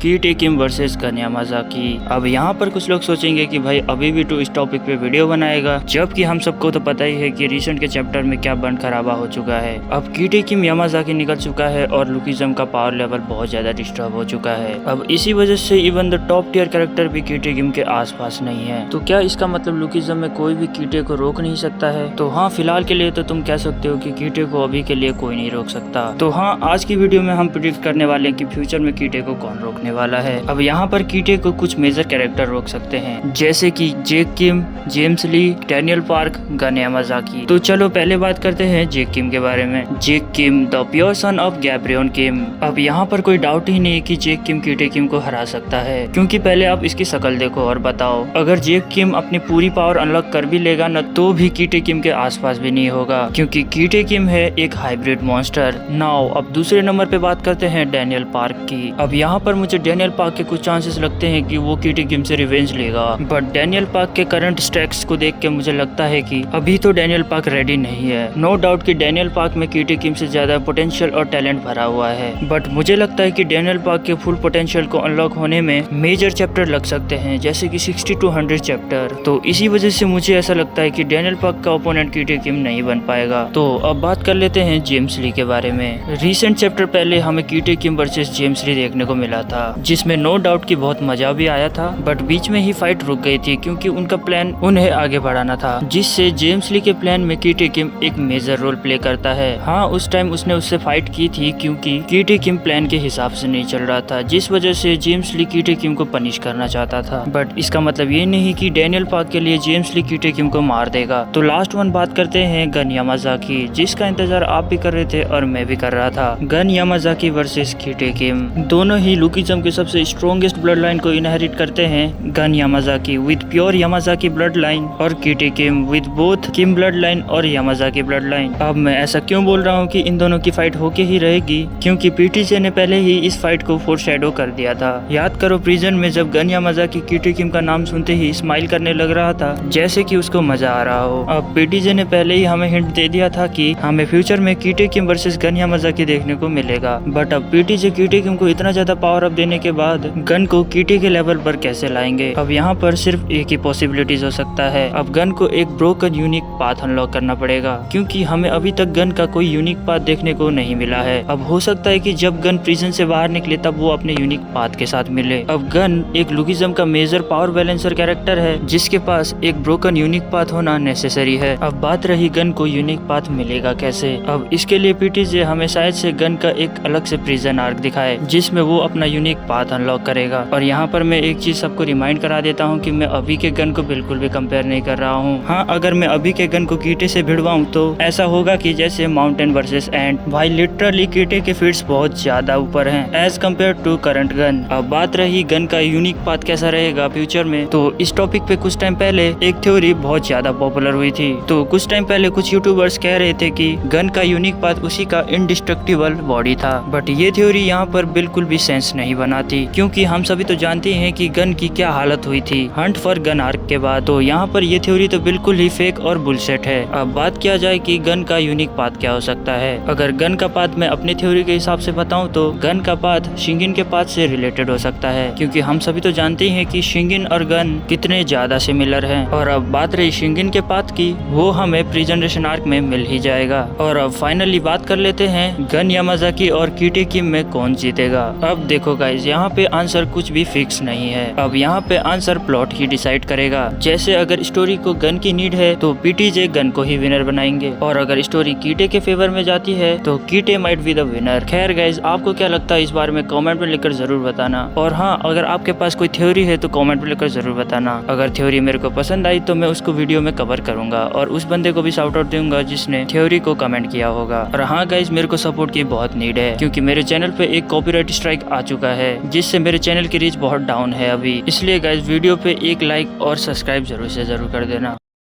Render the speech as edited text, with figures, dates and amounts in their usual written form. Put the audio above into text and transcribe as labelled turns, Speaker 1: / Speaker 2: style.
Speaker 1: कीटे किम versus gun यामाज़ाकी। अब यहाँ पर कुछ लोग सोचेंगे कि भाई अभी भी तो इस टॉपिक पे वीडियो बनाएगा, जबकि हम सबको तो पता ही है कि रिसेंट के चैप्टर में क्या बंद खराबा हो चुका है। अब कीटे किम यामाज़ाकी निकल चुका है और लुकिज्म का पावर लेवल बहुत ज्यादा डिस्टर्ब हो चुका है। अब इसी वजह से even the top tier character भी कीटे किम के आसपास नहीं है। तो क्या इसका मतलब लुकिज्म में कोई भी कीटे को रोक नहीं सकता है? तो हाँ, फिलहाल के लिए तो तुम कह सकते हो कि कीटे को अभी के लिए कोई नहीं रोक सकता। तो हाँ, आज की वीडियो में हम प्रिडिक्ट करने वाले हैं कि फ्यूचर में कीटे को कौन रोकने वाला है। अब यहाँ पर कीटे को कुछ मेजर कैरेक्टर रोक सकते हैं, जैसे कि जेक किम, जेम्स ली, डैनियल पार्क, गन यामाज़ाकी। तो चलो पहले बात करते हैं जेक किम के बारे में। जेक किम द प्योर सन ऑफ गैब्रियन किम। अब यहाँ पर कोई डाउट ही नहीं है कि जेक किम कीटे किम को हरा सकता है, क्योंकि पहले आप इसकी शक्ल देखो और बताओ, अगर जेक किम अपनी पूरी पावर अनलॉक कर भी लेगा न, तो भी कीटे किम के आसपास भी नहीं होगा, क्योंकि कीटे किम है एक हाइब्रिड मॉन्स्टर। नाउ अब दूसरे नंबर पे बात करते हैं डैनियल पार्क की। अब यहाँ पर मुझे डैनियल पार्क के कुछ चांसेस लगते हैं कि वो कीटे किम से रिवेंज लेगा, बट डैनियल पार्क के करंट स्टैक्स को देख के मुझे लगता है कि अभी तो डैनियल पार्क रेडी नहीं है। नो डाउट कि डैनियल पार्क में कीटे किम से ज्यादा पोटेंशियल और टैलेंट भरा हुआ है, बट मुझे लगता है कि डैनियल पार्क के फुल पोटेंशियल को अनलॉक होने में मेजर चैप्टर लग सकते हैं, जैसे कि 60 to 100 चैप्टर। तो इसी वजह से मुझे ऐसा लगता है कि डैनियल पार्क का ओपोनेंट कीटे किम नहीं बन पाएगा। तो अब बात कर लेते हैं जेम्स ली के बारे में। रिसेंट चैप्टर पहले हमें कीटे किम वर्सेस जेम्स ली देखने को मिला था, जिसमें नो डाउट की बहुत मजा भी आया था, बट बीच में ही फाइट रुक गई थी क्योंकि उनका प्लान उन्हें आगे बढ़ाना था, जिससे जेम्स ली के प्लान में कीटे किम एक मेजर रोल प्ले करता है। हाँ, उस टाइम उसने उससे फाइट की थी क्योंकि कीटे किम प्लान के हिसाब से नहीं चल रहा था, जिस वजह से जेम्स ली कीटे किम को पनिश करना चाहता था। बट इसका मतलब ये नहीं कि डैनियल पार्क के लिए जेम्स ली कीटे किम को मार देगा। तो लास्ट वन बात करते हैं गन यामाज़ाकी, जिसका इंतजार आप भी कर रहे थे और मैं भी कर रहा था। Gun Yamazaki versus Kitae Kim. दोनों ही लुकिज्म के सबसे स्ट्रॉन्गेस्ट ब्लड लाइन को इनहेरिट करते हैं। Gun Yamazaki with pure Yamazaki blood line और Kitae Kim with both Kim blood line और यामाज़ाकी ब्लड लाइन। अब मैं ऐसा क्यों बोल रहा हूँ कि इन दोनों की फाइट होके ही रहेगी, क्योंकि पीटीजे ने पहले ही इस फाइट को फोरशैडो कर दिया था। याद करो प्रिजन में जब गन यामाज़ाकी कीटे किम का नाम सुनते ही स्माइल करने लग रहा था, जैसे कि उसको मजा आ रहा हो। अब पीटीजे ने पहले ही हमें हिंट दे दिया था कि हमें फ्यूचर में कीटे किम वर्सेस गन यामाज़ाकी देखने को मिलेगा। बट अब पीटीजे कीटे किम को इतना ज्यादा पावर अप देने के बाद गन को कीटे के लेवल पर कैसे लाएंगे? अब यहाँ पर सिर्फ एक ही पॉसिबिलिटीज हो सकता है। अब गन को एक ब्रोकन यूनिक पाथ अनलॉक करना पड़ेगा, क्योंकि हमें अभी तक गन का कोई यूनिक पाथ देखने को नहीं मिला है। अब हो सकता है कि जब गन प्रिजन से बाहर निकले तब वो अपने यूनिक पाथ के साथ मिले। अब गन एक लुकिज्म का मेजर पावर बैलेंसर कैरेक्टर है, जिसके पास एक ब्रोकन यूनिक पाथ होना नेसेसरी है। अब बात रही गन को यूनिक पाथ मिलेगा कैसे? अब इसके लिए पीटीजे हमें शायद से गन का एक अलग से प्रिजन आर्क दिखाए, जिसमें वो अपना यूनिक पाथ अनलॉक करेगा। और यहाँ पर मैं एक चीज सबको रिमाइंड करा देता हूँ कि मैं अभी के गन को बिल्कुल भी कंपेयर नहीं कर रहा हूँ। हाँ, अगर मैं अभी के गन को कीटे से भिड़वाऊँ तो ऐसा होगा कि जैसे माउंटेन वर्सेस एंट। भाई लिटरली कीटे के फीट्स बहुत ज्यादा ऊपर हैं as compared to current gen. अब बात रही गन का यूनिक पाथ कैसा रहेगा फ्यूचर में, तो इस टॉपिक पे कुछ टाइम पहले एक थ्योरी बहुत ज्यादा पॉपुलर हुई थी। तो कुछ टाइम पहले कुछ यूट्यूबर्स कह रहे थे कि गन का यूनिक पाथ उसी का इंडिस्ट्रक्टिबल बॉडी था, बट ये थ्योरी यहाँ पर बिल्कुल भी सेंस नहीं बनाती, क्योंकि हम सभी तो जानते हैं कि गन की क्या हालत हुई थी हंट फॉर गन आर्क के बाद। तो यहाँ पर ये थ्योरी तो बिल्कुल ही फेक और बुलसेट है। अब बात किया जाए कि गन का यूनिक पाथ क्या हो सकता है। अगर गन का पाथ मैं अपनी थ्योरी के हिसाब से बताऊं तो गन का पाथ शिंगिन के पाथ से रिलेटेड हो सकता है, क्योंकि हम सभी तो जानते हैं कि शिंगिन और गन कितने ज्यादा सिमिलर हैं। और अब बात रही शिंगिन के पाथ की, वो हमें प्रीजनरेशन आर्क में मिल ही जाएगा। और अब फाइनली बात कर लेते हैं गन यामाज़ाकी और कीटे किम में कौन जीतेगा। अब देखो गाइज, यहाँ पे आंसर कुछ भी फिक्स नहीं है। अब यहाँ पे आंसर प्लॉट ही डिसाइड करेगा। जैसे अगर स्टोरी को गन की नीड है तो पीटीजे गन को ही विनर बनाएंगे, और अगर स्टोरी कीटे के फेवर में जाती है तो Kite might be the winner. खैर गाइज, आपको क्या लगता है इस बारे में कमेंट में लिखकर जरूर बताना। और हाँ, अगर आपके पास कोई थ्योरी है तो कमेंट में लिखकर जरूर बताना। अगर थ्योरी मेरे को पसंद आई तो मैं उसको वीडियो में कवर करूंगा और उस बंदे को भी शाउट आउट दूंगा जिसने थ्योरी को कमेंट किया होगा। और हाँ गाइज, मेरे को सपोर्ट की बहुत नीड है, क्योंकि मेरे चैनल पे एक कॉपीराइट स्ट्राइक आ चुका है, जिससे मेरे चैनल की रीच बहुत डाउन है अभी। इसलिए गाइज वीडियो पे एक लाइक और सब्सक्राइब जरूर से जरूर कर देना।